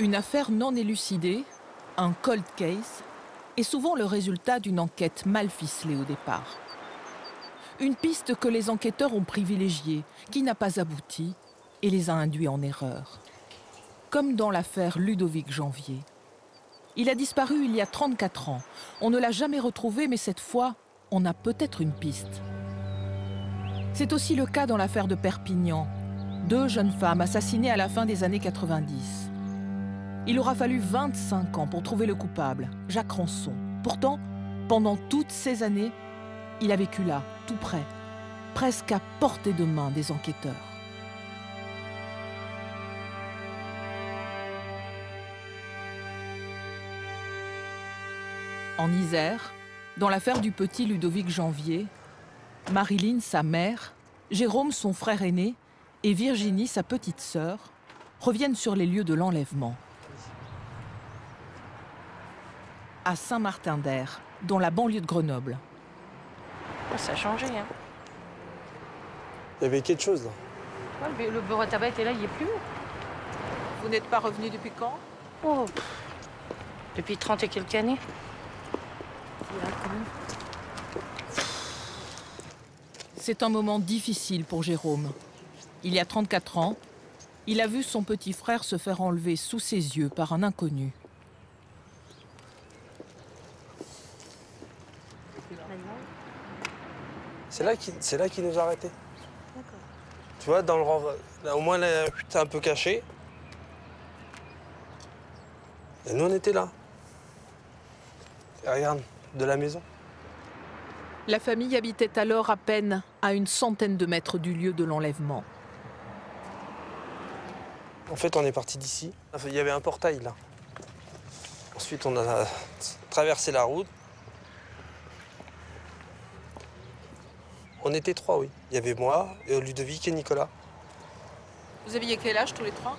Une affaire non élucidée, un cold case, est souvent le résultat d'une enquête mal ficelée au départ. Une piste que les enquêteurs ont privilégiée, qui n'a pas abouti et les a induits en erreur. Comme dans l'affaire Ludovic Janvier. Il a disparu il y a 34 ans. On ne l'a jamais retrouvé, mais cette fois, on a peut-être une piste. C'est aussi le cas dans l'affaire de Perpignan. 2 jeunes femmes assassinées à la fin des années 90. Il aura fallu 25 ans pour trouver le coupable, Jacques Rançon. Pourtant, pendant toutes ces années, il a vécu là, tout près, presque à portée de main des enquêteurs. En Isère, dans l'affaire du petit Ludovic Janvier, Marilyn, sa mère, Jérôme, son frère aîné, et Virginie, sa petite sœur, reviennent sur les lieux de l'enlèvement. À Saint-Martin-d'Air, dans la banlieue de Grenoble. Ça a changé, hein. Il y avait quelque chose, là. Ouais, le bureau à tabac était là, il n'y est plus. Vous n'êtes pas revenu depuis quand? Oh, depuis 30 et quelques années. C'est un moment difficile pour Jérôme. Il y a 34 ans, il a vu son petit frère se faire enlever sous ses yeux par un inconnu. C'est là qu'il nous a arrêtés. Tu vois, dans le là, au moins là, c'est un peu caché. Et nous, on était là. Et regarde, de la maison. La famille habitait alors à peine à une centaine de mètres du lieu de l'enlèvement. En fait, on est parti d'ici. Il y avait un portail, là. Ensuite, on a traversé la route. On était 3, oui. Il y avait moi, Ludovic et Nicolas. Vous aviez quel âge tous les 3?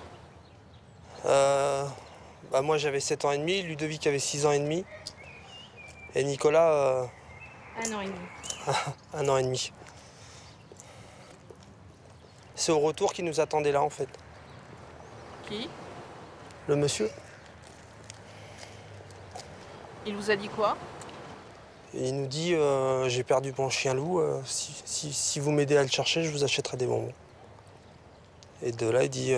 Moi, j'avais 7 ans et demi, Ludovic avait 6 ans et demi. Et Nicolas... 1 an et demi. 1 an et demi. C'est au retour qu'il nous attendait là, en fait. Qui? Le monsieur. Il vous a dit quoi? Et il nous dit, j'ai perdu mon chien loup, si vous m'aidez à le chercher, je vous achèterai des bonbons. Et de là, il dit,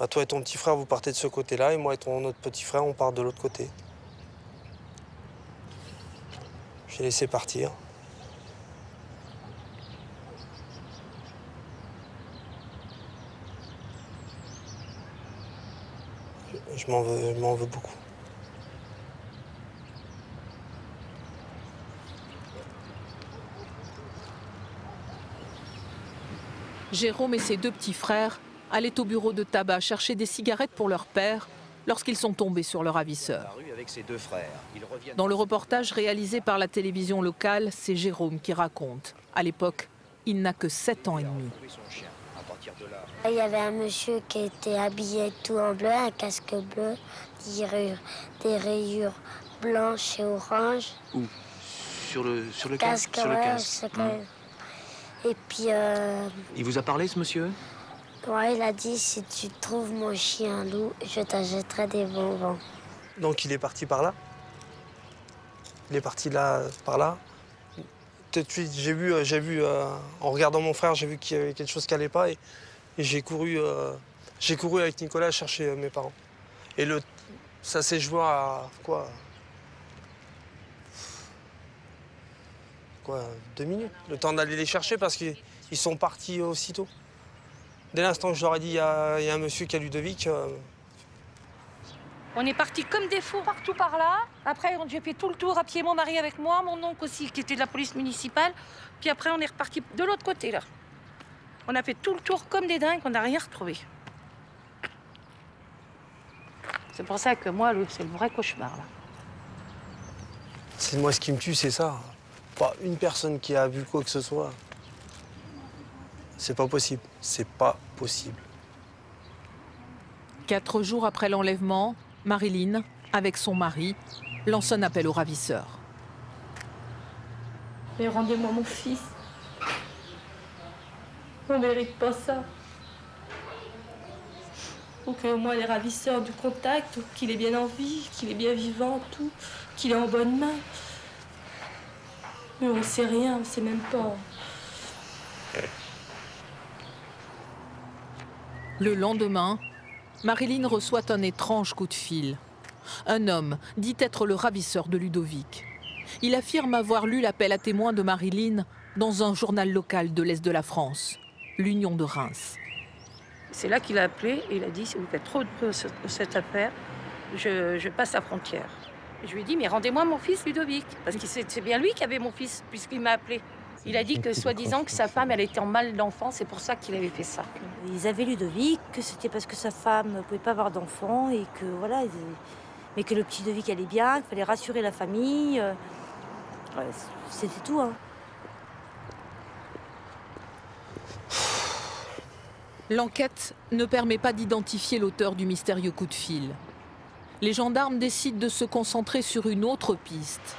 toi et ton petit frère, vous partez de ce côté-là, et moi et ton autre petit frère, on part de l'autre côté. J'ai laissé partir. Je m'en veux beaucoup. Jérôme et ses 2 petits frères allaient au bureau de tabac chercher des cigarettes pour leur père lorsqu'ils sont tombés sur le ravisseur. Dans le reportage réalisé par la télévision locale, c'est Jérôme qui raconte. À l'époque, il n'a que 7 ans et demi. Il y avait un monsieur qui était habillé tout en bleu, un casque bleu, des rayures blanches et oranges. Où? Sur le casque? Sur le Ouais, casque. Et puis... Il vous a parlé, ce monsieur? Ouais, il a dit, si tu trouves mon chien loup, je t'achèterai des bonbons. Donc il est parti par là. Il est parti là, par là. Tout de suite, j'ai vu, en regardant mon frère, j'ai vu qu'il y avait quelque chose qui n'allait pas et j'ai couru avec Nicolas chercher mes parents. Et ça s'est joué à quoi 2 minutes. Le temps d'aller les chercher parce qu'ils sont partis aussitôt. Dès l'instant que je leur ai dit, il y a un monsieur qui a Ludovic. On est partis comme des fous partout par là. Après, j'ai fait tout le tour à pied, mon mari avec moi, mon oncle aussi, qui était de la police municipale. Puis après, on est reparti de l'autre côté, là. On a fait tout le tour comme des dingues, on n'a rien retrouvé. C'est pour ça que moi, c'est le vrai cauchemar, là. C'est moi ce qui me tue, c'est ça. Pas une personne qui a vu quoi que ce soit. C'est pas possible. C'est pas possible. 4 jours après l'enlèvement, Marilyn, avec son mari, lance un appel au ravisseur. Mais rendez-moi mon fils. On mérite pas ça. faut qu'au moins les ravisseurs du contact, qu'il est bien en vie, qu'il est bien vivant, tout, qu'il est en bonne main. Mais on sait rien, on sait même pas. Le lendemain, Marilyn reçoit un étrange coup de fil. Un homme dit être le ravisseur de Ludovic. Il affirme avoir lu l'appel à témoins de Marilyn dans un journal local de l'Est de la France, l'Union de Reims. C'est là qu'il a appelé et il a dit, si vous faites trop de cette affaire, je passe la frontière. Je lui ai dit, mais rendez-moi mon fils Ludovic, parce que c'est bien lui qui avait mon fils, puisqu'il m'a appelé. Il a dit que, soi-disant, que sa femme, elle était en mal d'enfant, c'est pour ça qu'il avait fait ça. Ils avaient Ludovic, que c'était parce que sa femme ne pouvait pas avoir d'enfant et que, voilà, mais que le petit Ludovic allait bien, qu'il fallait rassurer la famille. C'était tout, hein. L'enquête ne permet pas d'identifier l'auteur du mystérieux coup de fil. Les gendarmes décident de se concentrer sur une autre piste.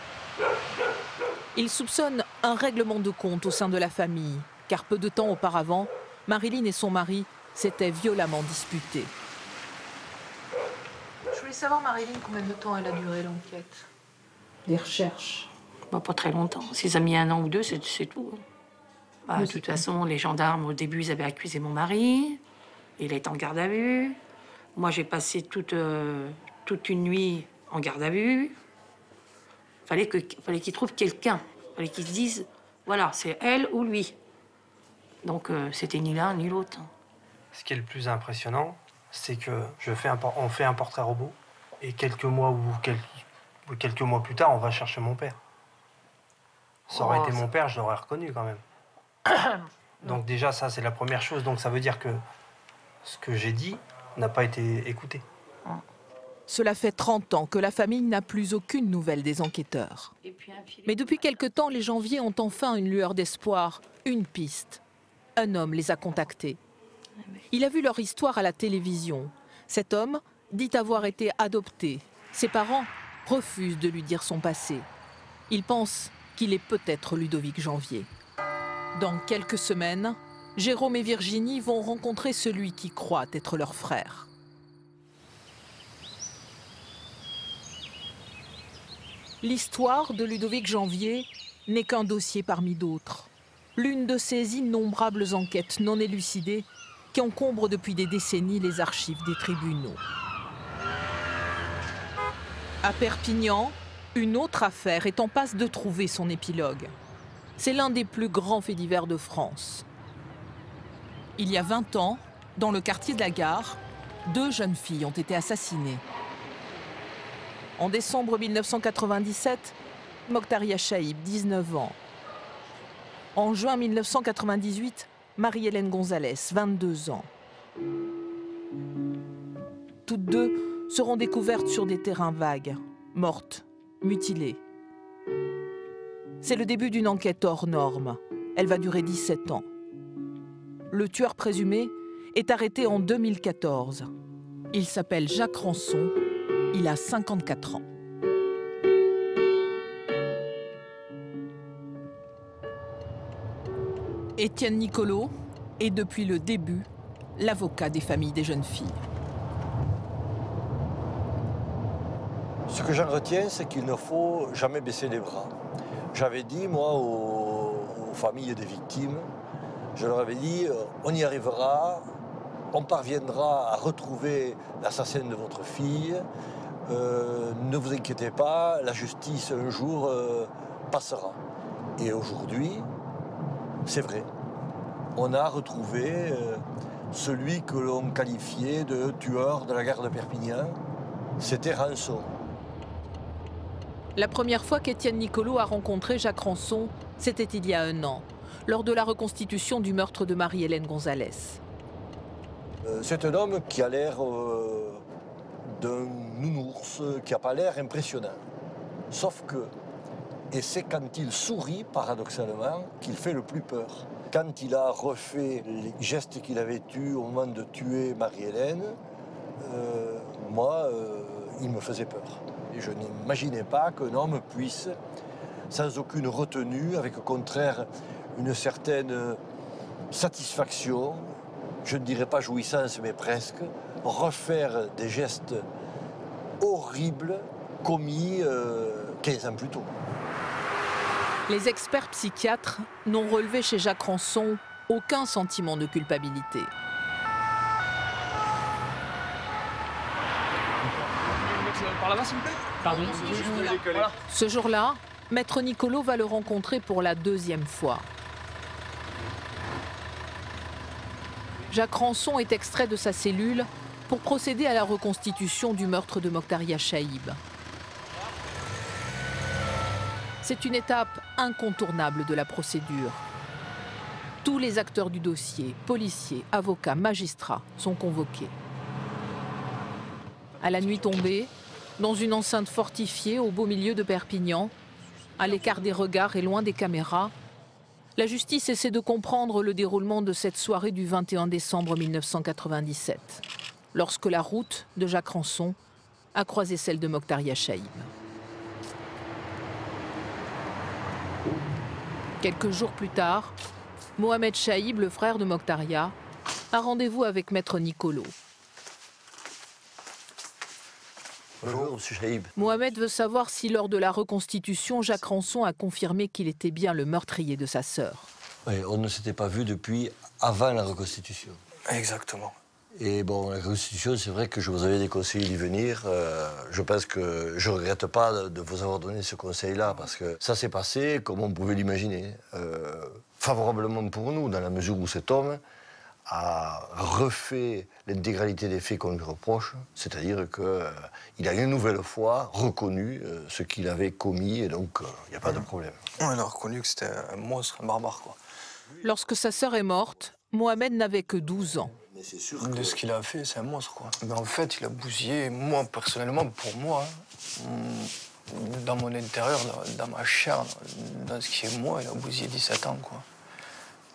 Ils soupçonnent un règlement de compte au sein de la famille, car peu de temps auparavant, Marilyn et son mari s'étaient violemment disputés. Je voulais savoir, Marilyn, combien de temps elle a duré l'enquête? Les recherches? Pas très longtemps. S'ils ont mis 1 an ou 2, c'est tout. De toute façon, les gendarmes, au début, ils avaient accusé mon mari. Il est en garde à vue. Moi, j'ai passé toute une nuit en garde à vue. Fallait qu'ils trouvent quelqu'un. Fallait qu'ils se disent, voilà, c'est elle ou lui. Donc, c'était ni l'un ni l'autre. Ce qui est le plus impressionnant, c'est que on fait un portrait robot et quelques mois plus tard, on va chercher mon père. Ça aurait été mon père, je l'aurais reconnu quand même. Donc déjà, ça, c'est la première chose. Donc ça veut dire que ce que j'ai dit n'a pas été écouté. Cela fait 30 ans que la famille n'a plus aucune nouvelle des enquêteurs. Mais depuis quelque temps, les Janvier ont enfin une lueur d'espoir, une piste. Un homme les a contactés. Il a vu leur histoire à la télévision. Cet homme dit avoir été adopté. Ses parents refusent de lui dire son passé. Ils pensent qu'il est peut-être Ludovic Janvier. Dans quelques semaines, Jérôme et Virginie vont rencontrer celui qui croit être leur frère. L'histoire de Ludovic Janvier n'est qu'un dossier parmi d'autres. L'une de ces innombrables enquêtes non élucidées qui encombrent depuis des décennies les archives des tribunaux. À Perpignan, une autre affaire est en passe de trouver son épilogue. C'est l'un des plus grands faits divers de France. Il y a 20 ans, dans le quartier de la Gare, 2 jeunes filles ont été assassinées. En décembre 1997, Mokhtaria Chaïb, 19 ans. En juin 1998, Marie-Hélène Gonzalez, 22 ans. Toutes 2 seront découvertes sur des terrains vagues, mortes, mutilées. C'est le début d'une enquête hors norme. Elle va durer 17 ans. Le tueur présumé est arrêté en 2014. Il s'appelle Jacques Ranson. Il a 54 ans. Étienne Nicolo est depuis le début l'avocat des familles des jeunes filles. Ce que j'en retiens, c'est qu'il ne faut jamais baisser les bras. J'avais dit, moi, aux familles des victimes, je leur avais dit, on y arrivera, on parviendra à retrouver l'assassin de votre fille, ne vous inquiétez pas, la justice un jour passera. Et aujourd'hui, c'est vrai, on a retrouvé celui que l'on qualifiait de tueur de la gare de Perpignan, c'était Ranson. La première fois qu'Étienne Nicolo a rencontré Jacques Ranson, c'était il y a 1 an, lors de la reconstitution du meurtre de Marie-Hélène Gonzalez. C'est un homme qui a l'air d'un nounours, qui n'a pas l'air impressionnant. Sauf que, et c'est quand il sourit, paradoxalement, qu'il fait le plus peur. Quand il a refait les gestes qu'il avait eus au moment de tuer Marie-Hélène, il me faisait peur. Et je n'imaginais pas qu'un homme puisse, sans aucune retenue, avec au contraire une certaine satisfaction, je ne dirais pas jouissance, mais presque, refaire des gestes horribles commis 15 ans plus tôt. Les experts psychiatres n'ont relevé chez Jacques Rançon aucun sentiment de culpabilité. Par là-bas, s'il vous plaît. Pardon. Voilà. Ce jour-là, Maître Nicolo va le rencontrer pour la deuxième fois. Jacques Rançon est extrait de sa cellule pour procéder à la reconstitution du meurtre de Mokhtaria Chaïb. C'est une étape incontournable de la procédure. Tous les acteurs du dossier, policiers, avocats, magistrats, sont convoqués. À la nuit tombée, dans une enceinte fortifiée au beau milieu de Perpignan, à l'écart des regards et loin des caméras, la justice essaie de comprendre le déroulement de cette soirée du 21 décembre 1997, lorsque la route de Jacques Rançon a croisé celle de Mokhtaria Chaïb. Quelques jours plus tard, Mohamed Chaïb, le frère de Mokhtaria, a rendez-vous avec Maître Nicolo. Bonjour, M. Chaïb. Mohamed veut savoir si lors de la reconstitution, Jacques Rançon a confirmé qu'il était bien le meurtrier de sa sœur. Oui, on ne s'était pas vu depuis avant la reconstitution. Exactement. Et bon, la reconstitution, c'est vrai que je vous avais déconseillé d'y venir. Je pense que je ne regrette pas de vous avoir donné ce conseil-là, parce que ça s'est passé comme on pouvait l'imaginer. Favorablement pour nous, dans la mesure où cet homme a refait l'intégralité des faits qu'on lui reproche, c'est-à-dire qu'il a une nouvelle fois reconnu ce qu'il avait commis, et donc il n'y a pas de problème. On a reconnu que c'était un monstre, un barbare, quoi. Lorsque sa sœur est morte, Mohamed n'avait que 12 ans. Mais c'est sûr que... De ce qu'il a fait, c'est un monstre, quoi. Mais en fait, il a bousillé, moi, personnellement, pour moi, dans mon intérieur, dans ma chair, dans ce qui est moi, il a bousillé 17 ans, quoi,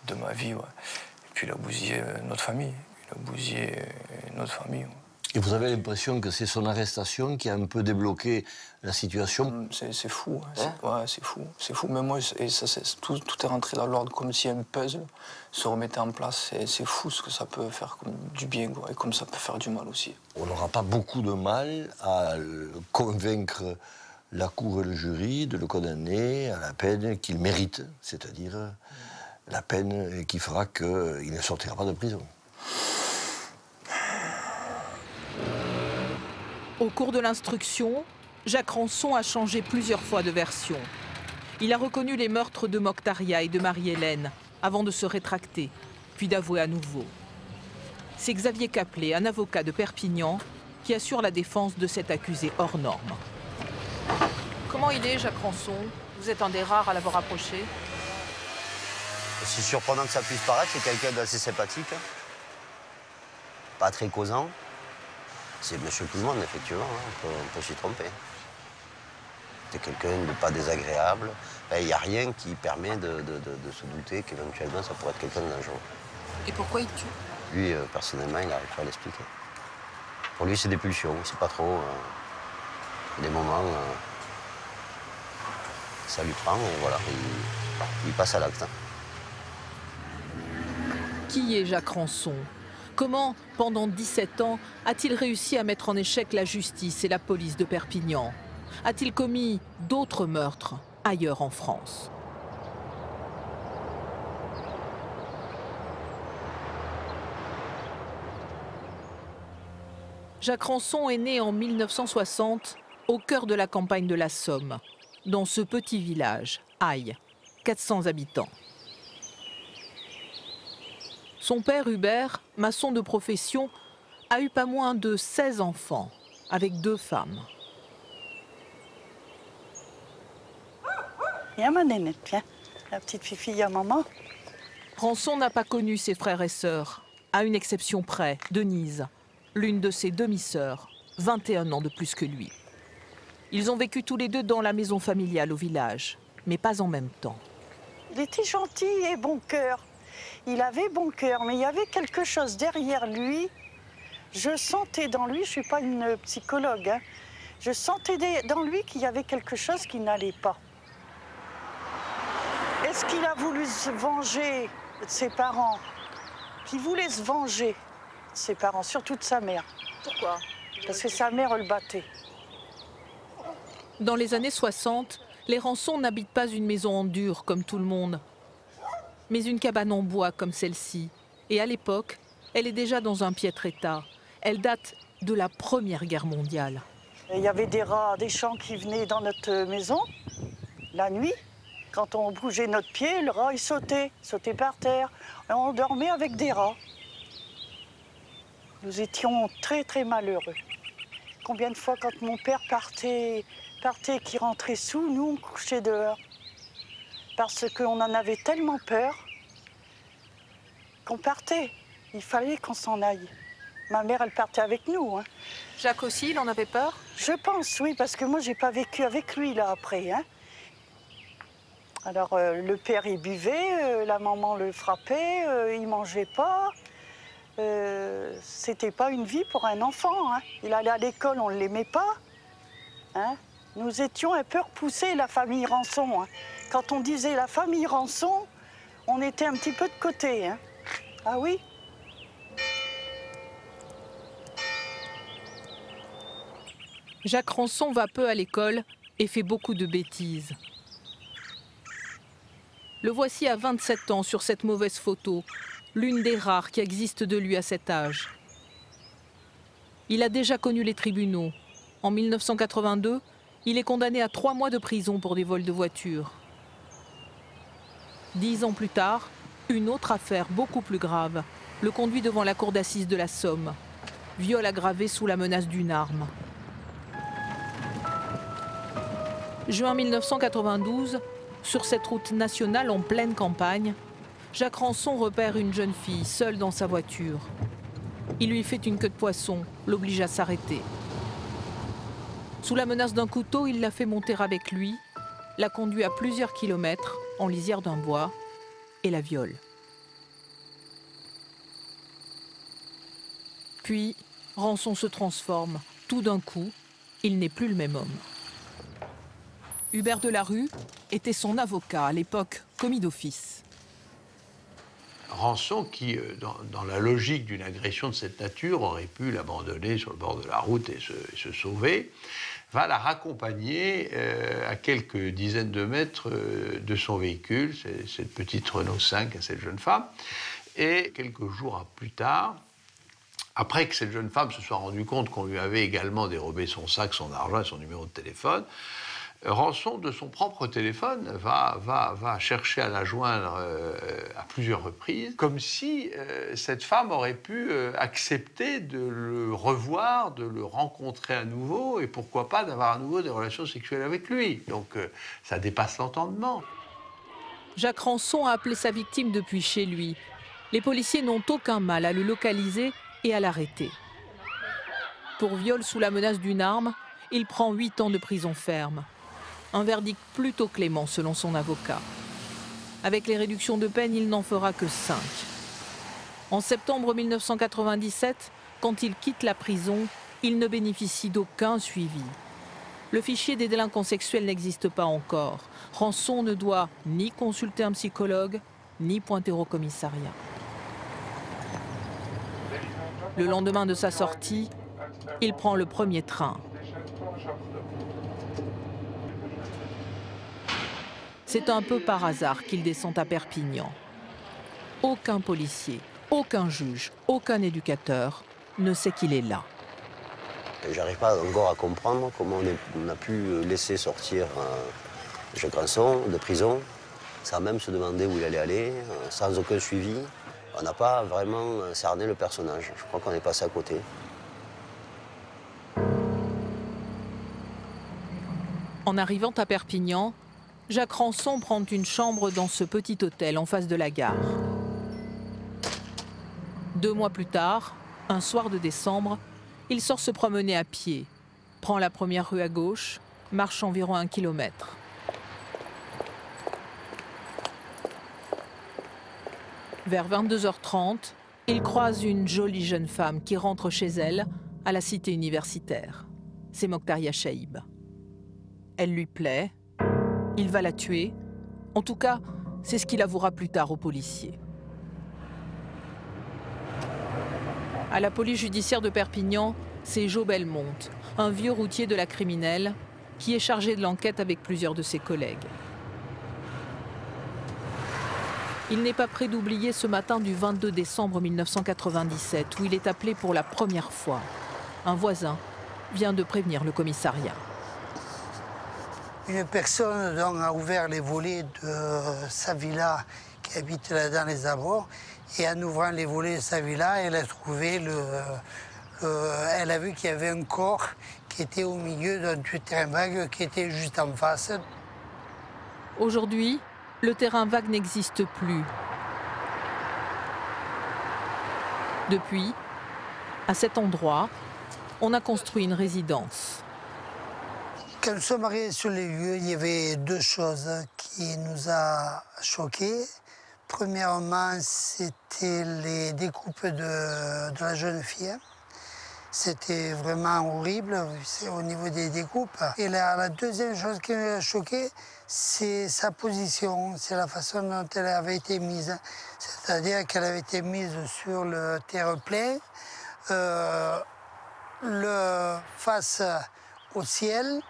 de ma vie, ouais. Et puis il a bousillé notre famille. Il a bousillé notre famille. Ouais. Et vous avez l'impression que c'est son arrestation qui a un peu débloqué la situation? C'est fou, hein. Ouais, c'est fou. C'est fou, même moi, et ça, tout est rentré dans l'ordre comme si un puzzle se remettait en place. C'est fou ce que ça peut faire comme du bien, quoi, et comme ça peut faire du mal aussi. On n'aura pas beaucoup de mal à convaincre la Cour et le jury de le condamner à la peine qu'il mérite, c'est-à-dire la peine qui fera qu'il ne sortira pas de prison. Au cours de l'instruction, Jacques Rançon a changé plusieurs fois de version. Il a reconnu les meurtres de Mokhtaria et de Marie-Hélène avant de se rétracter, puis d'avouer à nouveau. C'est Xavier Caplet, un avocat de Perpignan, qui assure la défense de cet accusé hors norme. Comment il est, Jacques Rançon? Vous êtes un des rares à l'avoir approché. Aussi surprenant que ça puisse paraître, c'est quelqu'un d'assez sympathique, pas très causant. C'est monsieur tout le monde, effectivement, hein. On peut s'y tromper. C'est quelqu'un de pas désagréable. Il n'y a rien qui permet de se douter qu'éventuellement ça pourrait être quelqu'un de dangereux. Et pourquoi il tue? Lui, personnellement, il n'arrive pas à l'expliquer. Pour lui, c'est des pulsions, c'est pas trop. Des moments, ça lui prend, et voilà, il passe à l'acte. Qui est Jacques Rançon? Comment, pendant 17 ans, a-t-il réussi à mettre en échec la justice et la police de Perpignan? A-t-il commis d'autres meurtres ailleurs en France? Jacques Rançon est né en 1960 au cœur de la campagne de la Somme, dans ce petit village, Aille, 400 habitants. Son père, Hubert, maçon de profession, a eu pas moins de 16 enfants, avec 2 femmes. Viens, ma nénette, viens. La petite fifi à maman. Rançon n'a pas connu ses frères et sœurs, à une exception près, Denise, l'une de ses demi-sœurs, 21 ans de plus que lui. Ils ont vécu tous les deux dans la maison familiale au village, mais pas en même temps. Il était gentil et bon cœur. Il avait bon cœur, mais il y avait quelque chose derrière lui. Je sentais dans lui, je ne suis pas une psychologue, hein, je sentais dans lui qu'il y avait quelque chose qui n'allait pas. Est-ce qu'il a voulu se venger de ses parents? qu'il voulait se venger de ses parents, surtout de sa mère. Pourquoi? Parce que sa mère le battait. Dans les années 60, les Rançon n'habitent pas une maison en dur comme tout le monde, mais une cabane en bois comme celle-ci. Et à l'époque, elle est déjà dans un piètre état. Elle date de la Première Guerre mondiale. Il y avait des rats, des champs qui venaient dans notre maison, la nuit. Quand on bougeait notre pied, le rat il sautait par terre. Et on dormait avec des rats. Nous étions très très malheureux. Combien de fois quand mon père partait qu'il rentrait sous, nous on couchait dehors. Parce qu'on en avait tellement peur qu'on partait. Il fallait qu'on s'en aille. Ma mère, elle partait avec nous. Hein. Jacques aussi, il en avait peur? Je pense, oui, parce que moi, j'ai pas vécu avec lui, là, après. Hein. Alors, le père, il buvait, la maman le frappait, il mangeait pas. C'était pas une vie pour un enfant. Hein. Il allait à l'école, on ne l'aimait pas. Hein. Nous étions un peu repoussés, la famille Rançon. Hein. Quand on disait la famille Rançon, on était un petit peu de côté. Hein. Ah oui? Jacques Rançon va peu à l'école et fait beaucoup de bêtises. Le voici à 27 ans sur cette mauvaise photo, l'une des rares qui existent de lui à cet âge. Il a déjà connu les tribunaux. En 1982, il est condamné à 3 mois de prison pour des vols de voitures. 10 ans plus tard, une autre affaire beaucoup plus grave le conduit devant la cour d'assises de la Somme. Viol aggravé sous la menace d'une arme. Juin 1992, sur cette route nationale en pleine campagne, Jacques Rançon repère une jeune fille seule dans sa voiture. Il lui fait une queue de poisson, l'oblige à s'arrêter. Sous la menace d'un couteau, il la fait monter avec lui, la conduit à plusieurs kilomètres en lisière d'un bois et la viole. Puis, Rançon se transforme. Tout d'un coup, il n'est plus le même homme. Hubert Delarue était son avocat, à l'époque commis d'office. Rançon, qui, dans la logique d'une agression de cette nature, aurait pu l'abandonner sur le bord de la route et se sauver, va la raccompagner à quelques dizaines de mètres de son véhicule, cette petite Renault 5 à cette jeune femme. Et quelques jours plus tard, après que cette jeune femme se soit rendue compte qu'on lui avait également dérobé son sac, son argent et son numéro de téléphone, Rançon, de son propre téléphone, va chercher à la joindre à plusieurs reprises, comme si cette femme aurait pu accepter de le revoir, de le rencontrer à nouveau, et pourquoi pas d'avoir à nouveau des relations sexuelles avec lui. Donc ça dépasse l'entendement. Jacques Rançon a appelé sa victime depuis chez lui. Les policiers n'ont aucun mal à le localiser et à l'arrêter. Pour viol sous la menace d'une arme, il prend 8 ans de prison ferme. Un verdict plutôt clément selon son avocat. Avec les réductions de peine, il n'en fera que 5. En septembre 1997, quand il quitte la prison, il ne bénéficie d'aucun suivi. Le fichier des délinquants sexuels n'existe pas encore. Rançon ne doit ni consulter un psychologue, ni pointer au commissariat. Le lendemain de sa sortie, il prend le premier train. C'est un peu par hasard qu'il descend à Perpignan. Aucun policier, aucun juge, aucun éducateur ne sait qu'il est là. J'arrive pas encore à comprendre comment on a pu laisser sortir Jacques Rançon de prison sans même se demander où il allait aller, sans aucun suivi. On n'a pas vraiment cerné le personnage. Je crois qu'on est passé à côté. En arrivant à Perpignan, Jacques Rançon prend une chambre dans ce petit hôtel en face de la gare. 2 mois plus tard, un soir de décembre, il sort se promener à pied, prend la première rue à gauche, marche environ 1 kilomètre. Vers 22h30, il croise une jolie jeune femme qui rentre chez elle, à la cité universitaire. C'est Mokhtaria Chaïb. Elle lui plaît, il va la tuer. En tout cas, c'est ce qu'il avouera plus tard aux policiers. À la police judiciaire de Perpignan, c'est Jo Belmont, un vieux routier de la criminelle, qui est chargé de l'enquête avec plusieurs de ses collègues. Il n'est pas prêt d'oublier ce matin du 22 décembre 1997, où il est appelé pour la première fois. Un voisin vient de prévenir le commissariat. Une personne donc, a ouvert les volets de sa villa qui habite là dans les abords. Et en ouvrant les volets de sa villa, elle a trouvé elle a vu qu'il y avait un corps qui était au milieu d'un terrain vague qui était juste en face. Aujourd'hui, le terrain vague n'existe plus. Depuis, à cet endroit, on a construit une résidence. Quand nous sommes arrivés sur les lieux, il y avait deux choses qui nous ont choqués. Premièrement, c'était les découpes de la jeune fille. C'était vraiment horrible au niveau des découpes. Et la deuxième chose qui m'a choqué, c'est sa position, c'est la façon dont elle avait été mise. C'est-à-dire qu'elle avait été mise sur le terre-plein, face au ciel,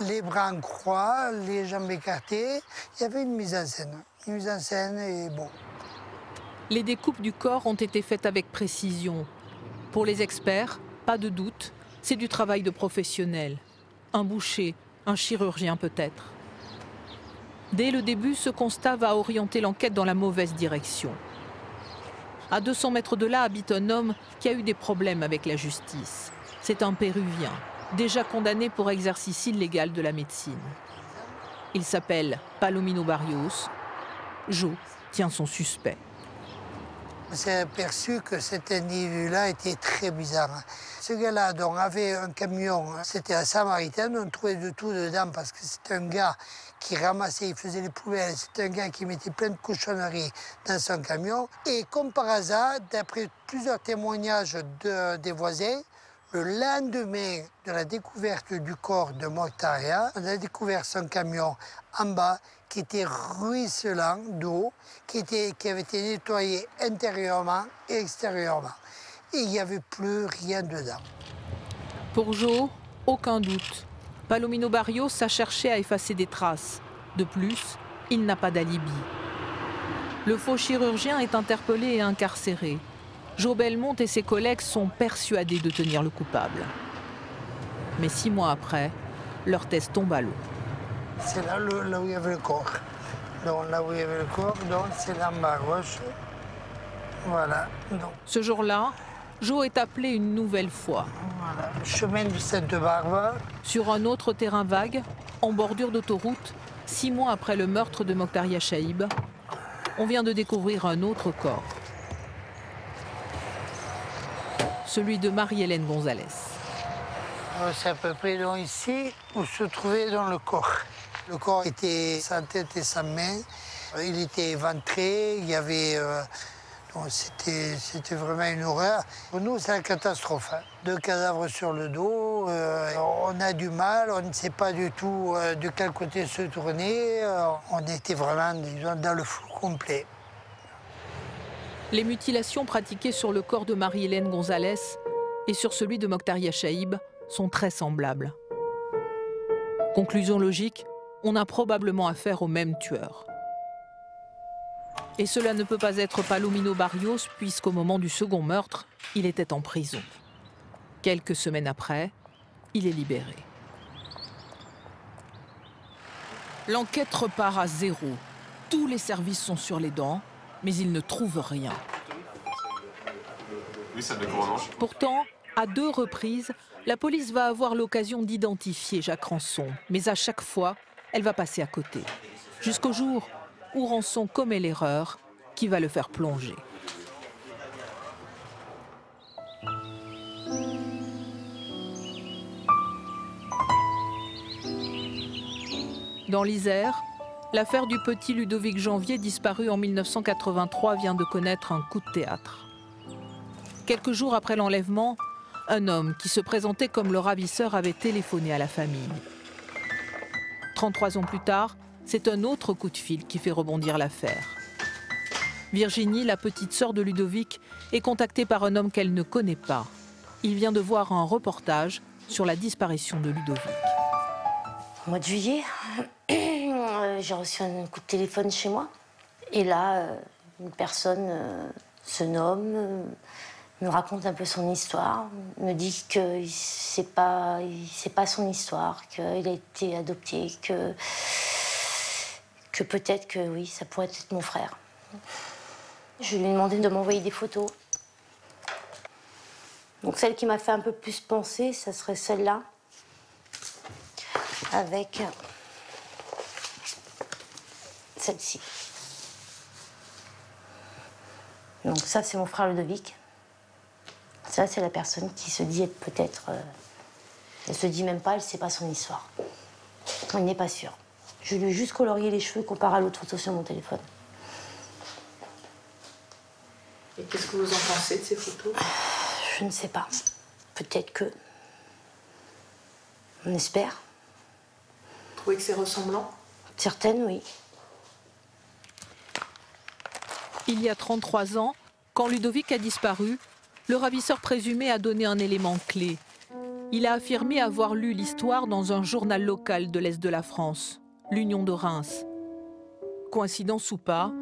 les bras en croix, les jambes écartées. Il y avait une mise en scène. Une mise en scène et bon. Les découpes du corps ont été faites avec précision. Pour les experts, pas de doute, c'est du travail de professionnel. Un boucher, un chirurgien peut-être. Dès le début, ce constat va orienter l'enquête dans la mauvaise direction. À 200 mètres de là habite un homme qui a eu des problèmes avec la justice. C'est un Péruvien, déjà condamné pour exercice illégal de la médecine. Il s'appelle Palomino Barrios. Jo tient son suspect. On s'est aperçu que cet individu-là était très bizarre. Ce gars-là avait un camion, c'était un Samaritain, on trouvait de tout dedans parce que c'était un gars qui ramassait, il faisait les poubelles, c'était un gars qui mettait plein de cochonneries dans son camion. Et comme par hasard, d'après plusieurs témoignages des voisins, le lendemain de la découverte du corps de Moctaria, on a découvert son camion en bas qui était ruisselant d'eau, qui avait été nettoyé intérieurement et extérieurement. Et il n'y avait plus rien dedans. Pour Jo, aucun doute. Palomino Barrios a cherché à effacer des traces. De plus, il n'a pas d'alibi. Le faux chirurgien est interpellé et incarcéré. Jo Belmont et ses collègues sont persuadés de tenir le coupable. Mais 6 mois après, leur thèse tombe à l'eau. C'est là où il y avait le corps. Donc là où il y avait le corps, c'est là à gauche. Voilà. Donc. Ce jour-là, Jo est appelé une nouvelle fois. Voilà, le chemin de Sainte-Barbe. Sur un autre terrain vague, en bordure d'autoroute, 6 mois après le meurtre de Moctaria Chaïb, on vient de découvrir un autre corps. Celui de Marie-Hélène Gonzalez. C'est à peu près ici où se trouvait le corps. Le corps était sans tête et sans main. Il était éventré, il y avait... C'était vraiment une horreur. Pour nous, c'est la catastrophe. 2 cadavres sur le dos, on a du mal, on ne sait pas du tout de quel côté se tourner. On était vraiment dans le flou complet. Les mutilations pratiquées sur le corps de Marie-Hélène Gonzalez et sur celui de Moctaria Chaïb sont très semblables. Conclusion logique, on a probablement affaire au même tueur. Et cela ne peut pas être Palomino Barrios, puisqu'au moment du second meurtre, il était en prison. Quelques semaines après, il est libéré. L'enquête repart à zéro. Tous les services sont sur les dents, mais ils ne trouvent rien. Pourtant, à 2 reprises, la police va avoir l'occasion d'identifier Jacques Rançon. Mais à chaque fois, elle va passer à côté. Jusqu'au jour où Rançon commet l'erreur qui va le faire plonger. Dans l'Isère, l'affaire du petit Ludovic Janvier, disparu en 1983, vient de connaître un coup de théâtre. Quelques jours après l'enlèvement, un homme qui se présentait comme le ravisseur avait téléphoné à la famille. 33 ans plus tard, c'est un autre coup de fil qui fait rebondir l'affaire. Virginie, la petite sœur de Ludovic, est contactée par un homme qu'elle ne connaît pas. Il vient de voir un reportage sur la disparition de Ludovic. Au mois de juillet, j'ai reçu un coup de téléphone chez moi. Et là, une personne se nomme, me raconte un peu son histoire, me dit que c'est pas son histoire, qu'il a été adopté, que peut-être que oui, ça pourrait être mon frère. Je lui ai demandé de m'envoyer des photos. Donc celle qui m'a fait un peu plus penser, ça serait celle-là, avec celle-ci. Donc ça, c'est mon frère Ludovic. Ça, c'est la personne qui se dit être peut-être... elle se dit même pas, elle sait pas son histoire. Elle n'est pas sûre. Je lui ai juste colorié les cheveux comparé à l'autre photo sur mon téléphone. Et qu'est-ce que vous en pensez de ces photos? Je ne sais pas. Peut-être que... On espère. Vous trouvez que c'est ressemblant? Certaines, oui. Il y a 33 ans, quand Ludovic a disparu, le ravisseur présumé a donné un élément clé. Il a affirmé avoir lu l'histoire dans un journal local de l'Est de la France, l'Union de Reims. Coïncidence ou pas,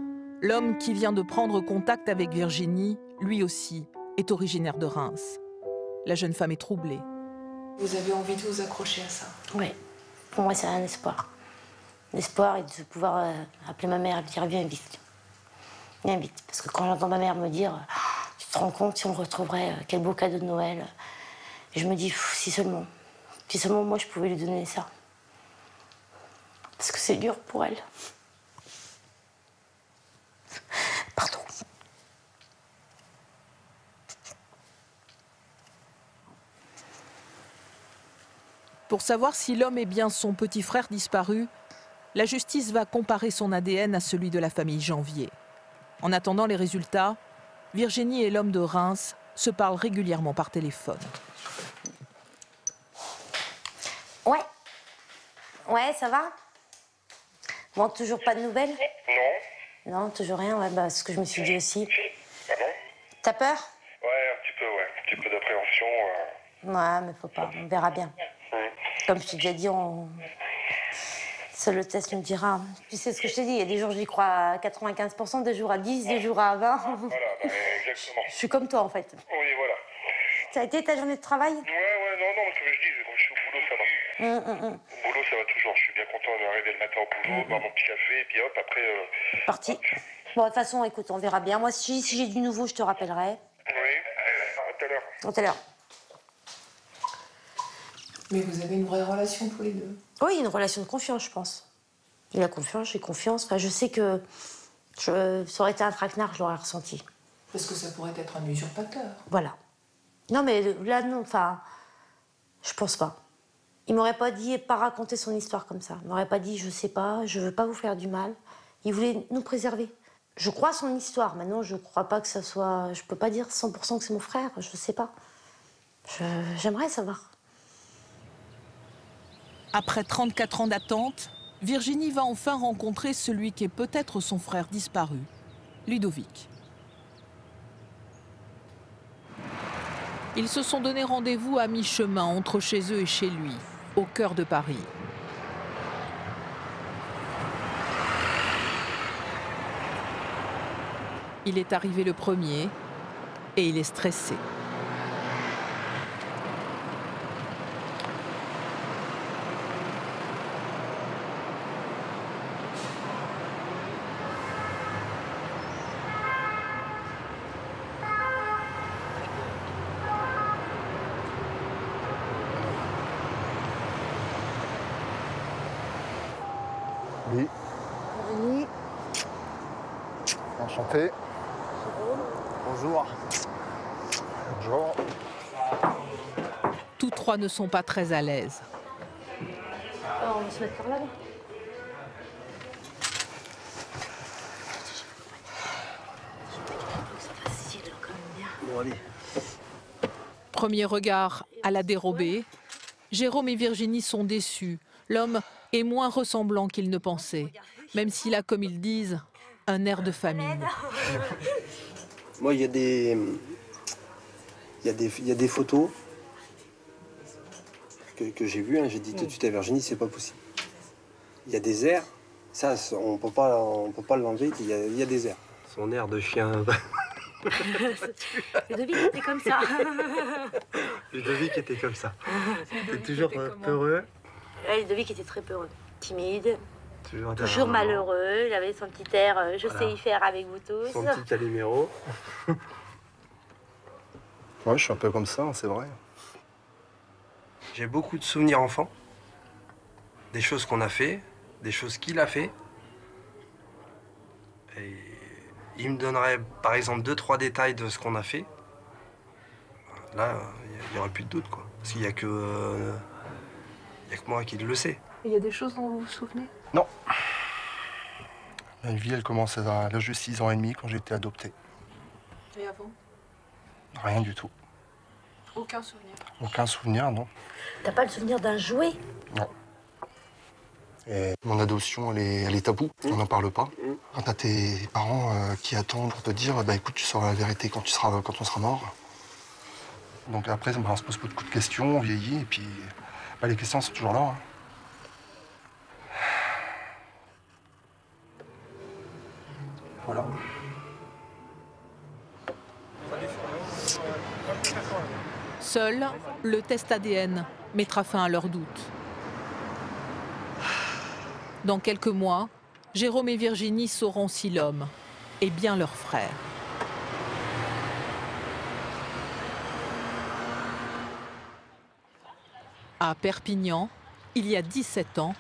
l'homme qui vient de prendre contact avec Virginie, lui aussi, est originaire de Reims. La jeune femme est troublée. Vous avez envie de vous accrocher à ça? Oui. Pour moi, c'est un espoir. L'espoir est de pouvoir appeler ma mère et lui dire « Viens vite. Viens vite. » Parce que quand j'entends ma mère me dire « Tu te rends compte si on retrouverait quel beau cadeau de Noël ?» Et je me dis « Si seulement moi je pouvais lui donner ça. » Parce que c'est dur pour elle. Pardon. Pour savoir si l'homme est bien son petit frère disparu, la justice va comparer son ADN à celui de la famille Janvier. En attendant les résultats, Virginie et l'homme de Reims se parlent régulièrement par téléphone. Ouais. Ouais, ça va? Bon, toujours pas de nouvelles? Non. Non, toujours rien, ouais, bah, ce que je me suis dit aussi. Ah bon? T'as peur? Ouais, un petit peu d'appréhension. Ouais, mais faut pas, on verra bien. Comme je t'ai déjà dit, seul le test nous dira. Tu sais ce que je t'ai dit, il y a des jours j'y crois à 95%, des jours à 10, des jours à 20. Voilà, bah, exactement. Je suis comme toi en fait. Oui, voilà. Ça a été ta journée de travail? Ouais, non, comme je dis, quand je suis au boulot, ça va. Au boulot, ça va toujours. Je suis bien content d'arriver le matin au boulot, boire mon petit café, et puis hop, après... Parti. Bon, de toute façon, écoute, on verra bien. Moi, si j'ai du nouveau, je te rappellerai. Oui, à tout à l'heure. À tout à l'heure. Mais vous avez une vraie relation tous les deux? Oui, une relation de confiance, je pense. Il a confiance, j'ai confiance. Enfin, je sais que ça aurait été un traquenard, je l'aurais ressenti. Parce que ça pourrait être un usurpateur. Voilà. Non, mais là, non, enfin, je pense pas. Il m'aurait pas dit, pas raconté son histoire comme ça. Il m'aurait pas dit, je sais pas, je veux pas vous faire du mal. Il voulait nous préserver. Je crois son histoire. Maintenant, je crois pas que ça soit... Je peux pas dire 100% que c'est mon frère, je sais pas. J'aimerais savoir. Après 34 ans d'attente, Virginie va enfin rencontrer celui qui est peut-être son frère disparu, Ludovic. Ils se sont donné rendez-vous à mi-chemin entre chez eux et chez lui, au cœur de Paris. Il est arrivé le premier et il est stressé. Oui. Bienvenue. Enchanté. Bonjour. Bonjour. Tous trois ne sont pas très à l'aise. Alors, on va se mettre par là. Bon, allez. Premier regard à la dérobée. Jérôme et Virginie sont déçus. L'homme est moins ressemblant qu'ils ne pensaient, même s'il a, comme ils disent, un air de famille. Moi, il y a des photos que j'ai vues. Hein, j'ai dit tout de suite à Virginie, c'est pas possible. Il y a des airs. Ça, on peut pas l'enlever. Il y a des airs. Son air de chien. Ludovic était comme ça. Ludovic était comme ça. C'était toujours peureux. Ouais, Ludovic était très peureux. Timide. Toujours malheureux. Il avait son petit air, je sais y faire avec vous tous. Son petit Calimero. Ouais, je suis un peu comme ça, c'est vrai. J'ai beaucoup de souvenirs enfants. Des choses qu'on a fait, des choses qu'il a fait. Et il me donnerait par exemple 2-3 détails de ce qu'on a fait. Là, il n'y aurait plus de doute, quoi. Parce qu'il n'y a que moi qui le sais. Il y a des choses dont vous vous souvenez? Non. Ma vie, elle commence à l'âge de 6 ans et demi, quand j'ai été adopté. Et avant? Rien du tout. Aucun souvenir? Aucun souvenir, non. T'as pas le souvenir d'un jouet? Non. Et mon adoption, elle est taboue, on n'en parle pas. Quand t'as tes parents qui attendent pour te dire, bah écoute, tu sauras la vérité quand on sera mort. Donc après, on se pose beaucoup de questions, on vieillit, et puis bah, les questions sont toujours là. Hein. Voilà. Seul, le test ADN mettra fin à leurs doutes. Dans quelques mois, Jérôme et Virginie sauront si l'homme est bien leur frère. À Perpignan, il y a 17 ans,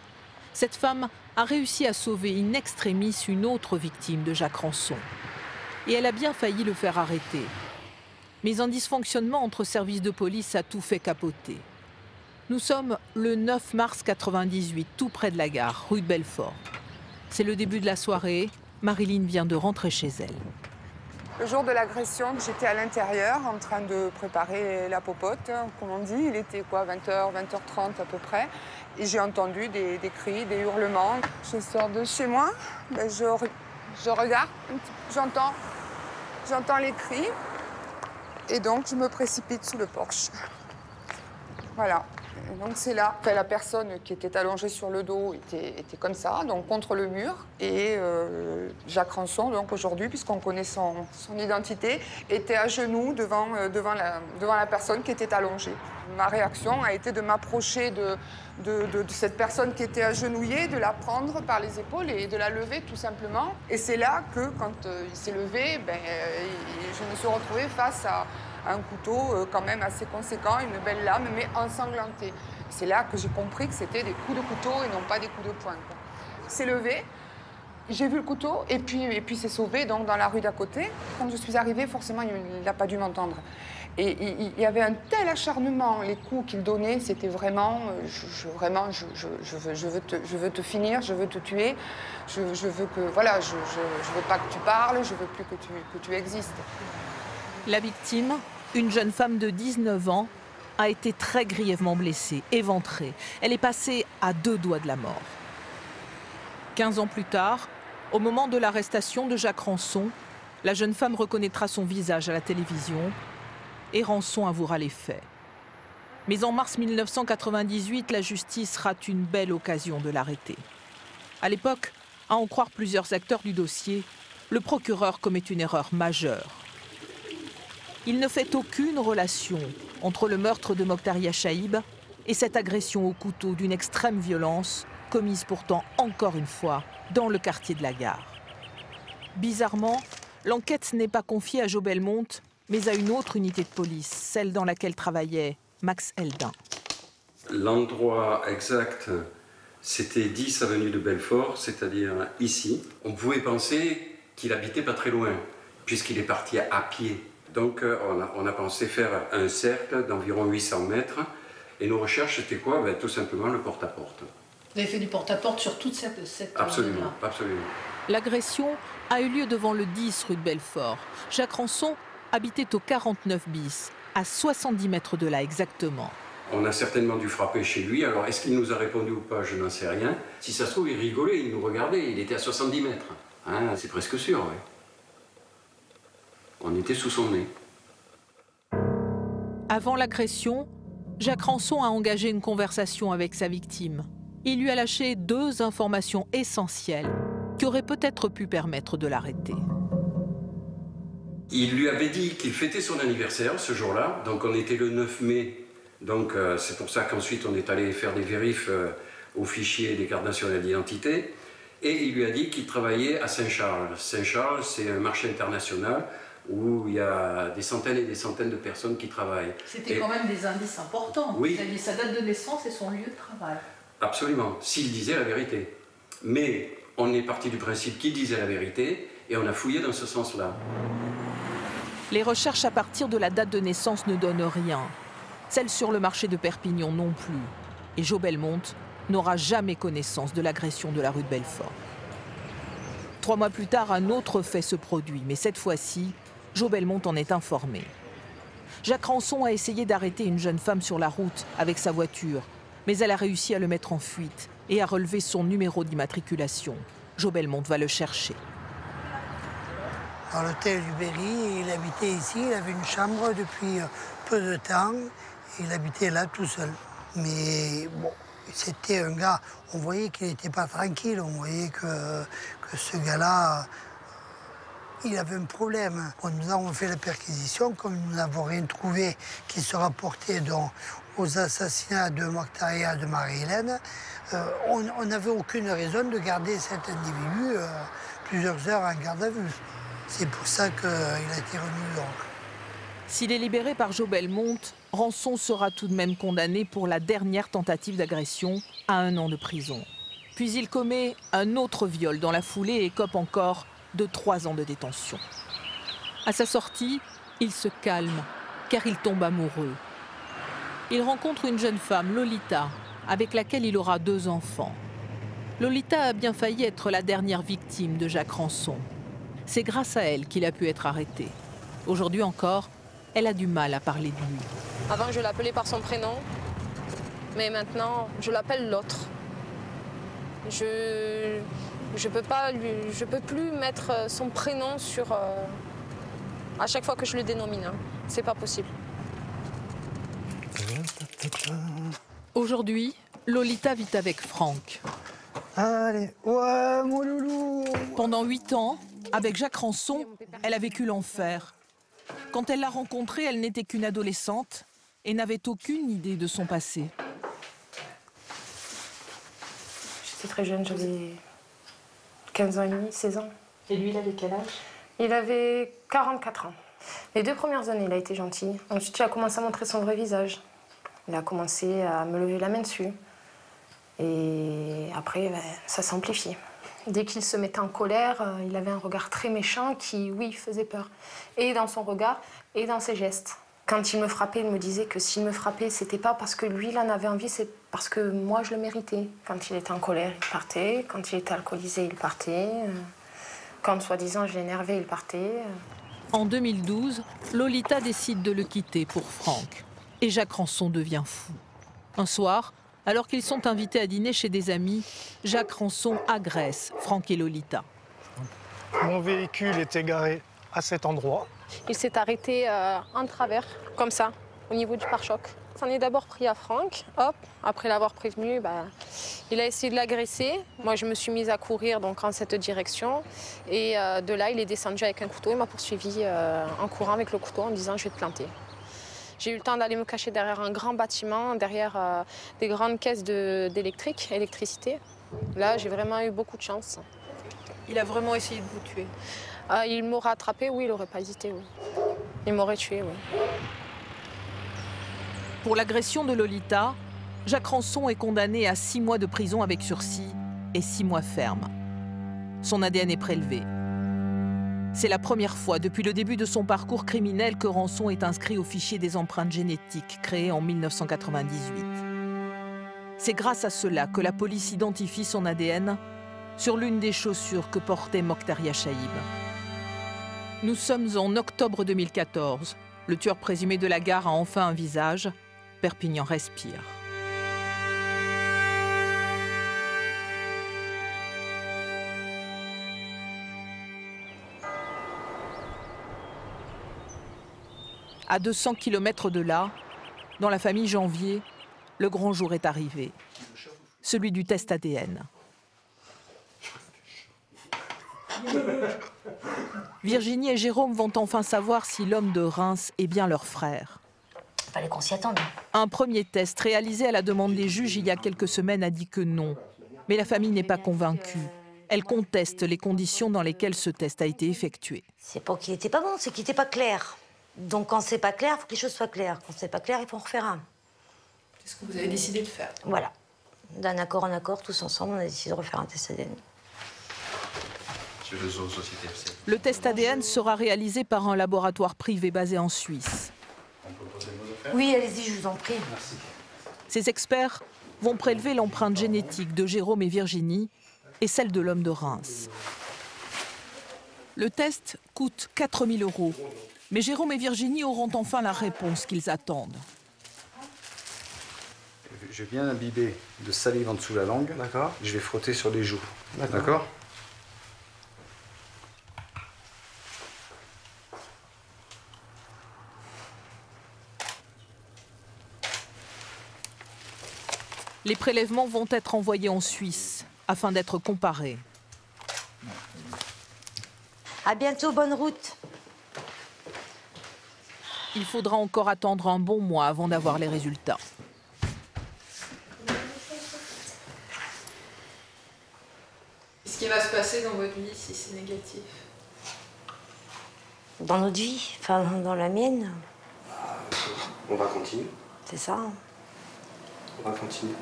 cette femme a réussi à sauver in extremis une autre victime de Jacques Ranson. Et elle a bien failli le faire arrêter. Mais un dysfonctionnement entre services de police a tout fait capoter. Nous sommes le 9 mars 98, tout près de la gare, rue de Belfort. C'est le début de la soirée. Marilyn vient de rentrer chez elle. Le jour de l'agression, j'étais à l'intérieur en train de préparer la popote, comme on dit. Il était quoi, 20h, 20h30 à peu près. Et j'ai entendu des cris, des hurlements. Je sors de chez moi, ben je regarde, j'entends les cris. Et donc, je me précipite sous le porche. Voilà. Et donc, c'est là. Enfin, la personne qui était allongée sur le dos était comme ça, donc contre le mur. Et Jacques Ranson, donc aujourd'hui, puisqu'on connaît son identité, était à genoux devant la personne qui était allongée. Ma réaction a été de m'approcher de cette personne qui était agenouillée, de la prendre par les épaules et de la lever tout simplement. Et c'est là que, quand il s'est levé, je me suis retrouvée face à un couteau quand même assez conséquent, une belle lame, mais ensanglantée. C'est là que j'ai compris que c'était des coups de couteau et non pas des coups de poing. Il s'est levé, j'ai vu le couteau et puis s'est sauvé donc, dans la rue d'à côté. Quand je suis arrivée, forcément, il n'a pas dû m'entendre. Et il y avait un tel acharnement, les coups qu'il donnait, c'était vraiment, je veux te finir, je veux te tuer, je veux que, voilà, je veux pas que tu parles, je veux plus que tu existes. La victime, une jeune femme de 19 ans, a été très grièvement blessée, éventrée. Elle est passée à 2 doigts de la mort. 15 ans plus tard, au moment de l'arrestation de Jacques Ranson, la jeune femme reconnaîtra son visage à la télévision et Ranson avouera les faits. Mais en mars 1998, la justice rate une belle occasion de l'arrêter. À l'époque, à en croire plusieurs acteurs du dossier, le procureur commet une erreur majeure. Il ne fait aucune relation entre le meurtre de Mokhtaria Chaïb et cette agression au couteau d'une extrême violence, commise pourtant encore une fois dans le quartier de la Gare. Bizarrement, l'enquête n'est pas confiée à Jo Belmont, mais à une autre unité de police, celle dans laquelle travaillait Max Heldin. L'endroit exact, c'était 10 avenue de Belfort, c'est-à-dire ici. On pouvait penser qu'il habitait pas très loin, puisqu'il est parti à pied. Donc on a pensé faire un cercle d'environ 800 mètres. Et nos recherches, c'était quoi? Tout simplement le porte-à-porte. Vous avez fait du porte-à-porte sur toute cette Absolument, absolument. L'agression a eu lieu devant le 10 rue de Belfort. Jacques Ranson habitait au 49 bis, à 70 mètres de là exactement. On a certainement dû frapper chez lui. Alors, est-ce qu'il nous a répondu ou pas? Je n'en sais rien. Si ça se trouve, il rigolait, il nous regardait. Il était à 70 mètres. Hein, c'est presque sûr, oui. On était sous son nez. Avant l'agression, Jacques Rançon a engagé une conversation avec sa victime. Il lui a lâché 2 informations essentielles qui auraient peut-être pu permettre de l'arrêter. Il lui avait dit qu'il fêtait son anniversaire ce jour-là, donc on était le 9 mai. Donc c'est pour ça qu'ensuite on est allé faire des vérifs au fichier des cartes nationales d'identité. Et il lui a dit qu'il travaillait à Saint-Charles. Saint-Charles, c'est un marché international où il y a des centaines et des centaines de personnes qui travaillent. C'était quand même des indices importants. Oui. Il a dit sa date de naissance et son lieu de travail. Absolument, s'il disait la vérité. Mais on est parti du principe qu'il disait la vérité et on a fouillé dans ce sens-là. Les recherches à partir de la date de naissance ne donnent rien. Celles sur le marché de Perpignan non plus. Et Jo Belmonte n'aura jamais connaissance de l'agression de la rue de Belfort. 3 mois plus tard, un autre fait se produit, mais cette fois-ci, Jo Belmonte en est informé. Jacques Rançon a essayé d'arrêter une jeune femme sur la route avec sa voiture, mais elle a réussi à le mettre en fuite et à relever son numéro d'immatriculation. Jo Belmonte va le chercher. Dans l'hôtel du Berry, il habitait ici, il avait une chambre depuis peu de temps, il habitait là tout seul. Mais bon, c'était un gars, on voyait qu'il n'était pas tranquille, on voyait que ce gars-là, il avait un problème. Nous avons fait la perquisition, comme nous n'avons rien trouvé qui se rapportait aux assassinats de Mokhtaria et de Marie-Hélène, on n'avait aucune raison de garder cet individu plusieurs heures en garde à vue. C'est pour ça qu'il a été remis donc. S'il est libéré par Jo Belmonte, Rançon sera tout de même condamné pour la dernière tentative d'agression à 1 an de prison. Puis il commet un autre viol dans la foulée et écope encore de 3 ans de détention. À sa sortie, il se calme car il tombe amoureux. Il rencontre une jeune femme, Lolita, avec laquelle il aura 2 enfants. Lolita a bien failli être la dernière victime de Jacques Rançon. C'est grâce à elle qu'il a pu être arrêté. Aujourd'hui encore, elle a du mal à parler de lui. Avant, je l'appelais par son prénom, mais maintenant, je l'appelle l'autre. Je peux plus mettre son prénom sur à chaque fois que je le dénomine. Hein. C'est pas possible. Aujourd'hui, Lolita vit avec Franck. Allez, ouais, mon loulou. Pendant 8 ans, avec Jacques Rançon, elle a vécu l'enfer. Quand elle l'a rencontré, elle n'était qu'une adolescente et n'avait aucune idée de son passé. J'étais très jeune, j'avais 15 ans et demi, 16 ans. Et lui, il avait quel âge? Il avait 44 ans. Les 2 premières années, il a été gentil. Ensuite, il a commencé à montrer son vrai visage. Il a commencé à me lever la main dessus. Et après, ça s'est amplifié. Dès qu'il se mettait en colère, il avait un regard très méchant qui, oui, faisait peur. Et dans son regard, et dans ses gestes. Quand il me frappait, il me disait que s'il me frappait, c'était pas parce que lui, il en avait envie, c'est parce que moi, je le méritais. Quand il était en colère, il partait. Quand il était alcoolisé, il partait. Quand, soi-disant, je l'énervais, il partait. En 2012, Lolita décide de le quitter pour Franck. Et Jacques Rançon devient fou. Un soir, alors qu'ils sont invités à dîner chez des amis, Jacques Rançon agresse Franck et Lolita. Mon véhicule était garé à cet endroit. Il s'est arrêté en travers, comme ça, au niveau du pare-choc. J'en ai d'abord pris à Franck, hop, après l'avoir prévenu, il a essayé de l'agresser. Moi, je me suis mise à courir donc, en cette direction. Et de là, il est descendu avec un couteau, il m'a poursuivi en courant avec le couteau en me disant « je vais te planter ». J'ai eu le temps d'aller me cacher derrière un grand bâtiment, derrière des grandes caisses d'électricité. Là, j'ai vraiment eu beaucoup de chance. Il a vraiment essayé de vous tuer? Il m'aurait attrapé, oui, il n'aurait pas hésité, oui. Il m'aurait tué, oui. Pour l'agression de Lolita, Jacques Rançon est condamné à 6 mois de prison avec sursis et 6 mois fermes. Son ADN est prélevé. C'est la première fois depuis le début de son parcours criminel que Rançon est inscrit au fichier des empreintes génétiques créé en 1998. C'est grâce à cela que la police identifie son ADN sur l'une des chaussures que portait Mokhtaria Chaïb. Nous sommes en octobre 2014. Le tueur présumé de la gare a enfin un visage. Perpignan respire. À 200 km de là, dans la famille Janvier, le grand jour est arrivé. Celui du test ADN. Virginie et Jérôme vont enfin savoir si l'homme de Reims est bien leur frère. Fallait qu'on s'y attende. Un premier test réalisé à la demande des juges il y a quelques semaines a dit que non. Mais la famille n'est pas convaincue. Elle conteste les conditions dans lesquelles ce test a été effectué. C'est pas qu'il n'était pas bon, c'est qu'il n'était pas clair. Donc quand c'est pas clair, il faut que les choses soient claires. Quand c'est pas clair, il faut en refaire un. C'est ce que vous avez décidé de faire. Voilà. D'un accord en accord, tous ensemble, on a décidé de refaire un test ADN. Le test ADN sera réalisé par un laboratoire privé basé en Suisse. Oui, allez-y, je vous en prie. Merci. Ces experts vont prélever l'empreinte génétique de Jérôme et Virginie et celle de l'homme de Reims. Le test coûte 4 000 €. Mais Jérôme et Virginie auront enfin la réponse qu'ils attendent. Je vais bien imbiber de salive en dessous de la langue. D'accord. Je vais frotter sur les joues. D'accord. Les prélèvements vont être envoyés en Suisse afin d'être comparés. À bientôt, bonne route. Il faudra encore attendre un bon mois avant d'avoir les résultats. Qu'est-ce qui va se passer dans votre vie si c'est négatif? Dans notre vie, enfin dans la mienne. On va continuer. C'est ça. On va continuer.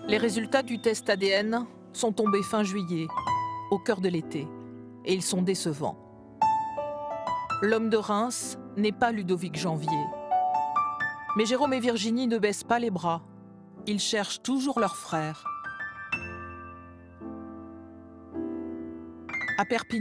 Les résultats du test ADN sont tombés fin juillet, au cœur de l'été, et ils sont décevants. L'homme de Reims n'est pas Ludovic Janvier. Mais Jérôme et Virginie ne baissent pas les bras. Ils cherchent toujours leur frère. À Perpignan.